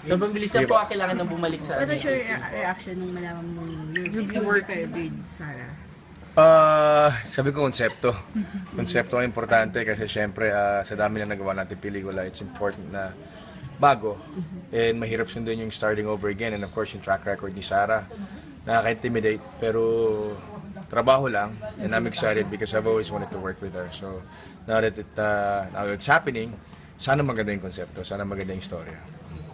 Sobrang bilis na po kailangan nang bumalik sa What was your reaction nung malaman mo you work with Sarah? Sabi ko konsepto. Konsepto ang importante kasi syempre sa dami na nagawa natin pelikula, it's important na bago. And mahirap sundin yung starting over again. And of course, yung track record ni Sarah, nakaka-intimidate. Pero trabaho lang. And I'm excited because I've always wanted to work with her. So now that it's happening, sana maganda yung konsepto, sana maganda yung storya.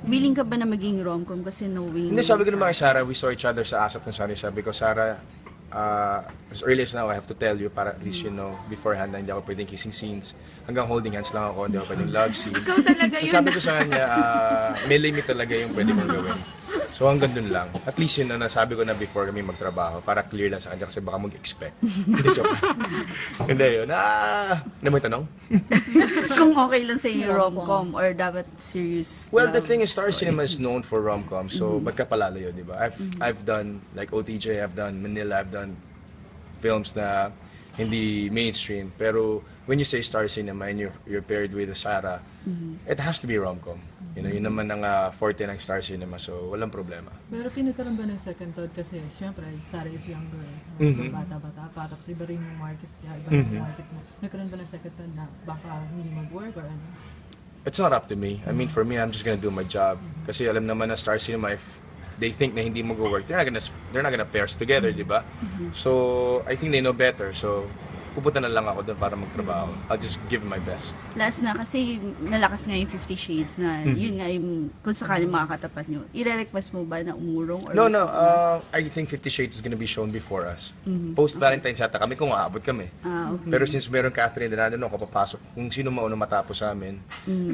Willing ka ba na maging rom-com kasi knowing... Hindi, sabi ko naman kay Sarah, we saw each other sa Asap ng Sunny. Sabi ko, Sarah, as early as now, I have to tell you para at least you know beforehand na hindi ako pwedeng kissing scenes. Hanggang holding hands lang ako, hindi ako pwedeng love scene. Ikaw talaga So yun. sabi ko sa kanya, may limit talaga yung pwede mong gawin. So hanggang dun lang. At least yun na nasabi ko na before kami magtrabaho para clear lang sa kanya kasi baka mag-expect. Hindi, joke lang. Hindi yun. Ano mo yung tanong? Kung okay lang sa iyo rom-com or dapat serious? Well, the love thing is, Star story? Cinema is known for rom-com, so ba't ka palalayo, di ba? I've done, like OTJ, I've done Manila, I've done films na hindi mainstream. Pero when you say Star Cinema and you're paired with a Sarah, it has to be rom-com. You know, yun naman ang forte ng Star Cinema, so walang problema. Pero kinakaroon ba ng second thought kasi syempre, Sarah is younger. Bata-bata pa, tapos iba rin yung market niya, iba rin yung market mo. Nagkaroon ba ng second thought na baka hindi mag-work or ano? It's not up to me. I mean, for me, I'm just gonna do my job. Kasi alam naman na Star Cinema, if they think na hindi mag-work, they're not gonna pair us together, di ba? So, I think they know better. So, pupunta na lang ako doon para magtrabaho. I'll just give my best. Last na, kasi nalakas nga yung 50 Shades na yun nga yung kung sakaling makakatapat nyo. I-request mo ba na umurong? Or No. gusto mo? I think 50 Shades is gonna be shown before us. Post-Valentine's yata kami kung aabot kami. Okay. Pero since meron Catherine na nandun ako, papasok kung sino mauna matapos sa amin,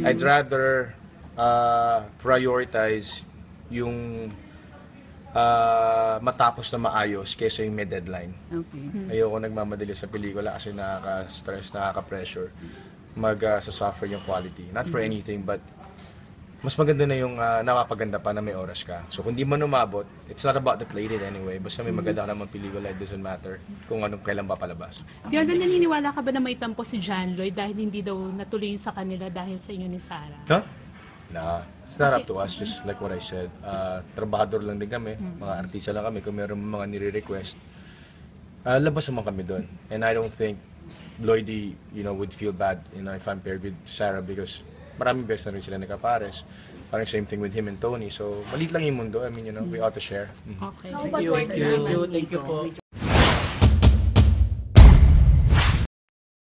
I'd rather prioritize yung matapos na maayos kaysa yung may deadline. Okay. Ayoko nagmamadali sa pelikula kasi nakaka-stress, nakaka-pressure, mag-suffer yung quality. Not for anything, but mas maganda na yung napapaganda pa na may oras ka. So kung di man umabot, it's not about the plated anyway. Basta may maganda ka naman pelikula, it doesn't matter kung anong kailan ba palabas. Bjorn, naniniwala ka ba na may tampo si John Lloyd dahil hindi daw natuloy sa kanila dahil sa inyo ni Sarah? Huh? Nah, it's not up to us, just like what I said. Trabahador lang din kami, mga artista lang kami. Kung meron mga nire-request, labas naman kami doon. And I don't think Lloydie, would feel bad, if I'm paired with Sarah because maraming best na rin sila nagkapares. Parang same thing with him and Tony. So, maliit lang yung mundo. I mean, we ought to share. Okay. Thank you po.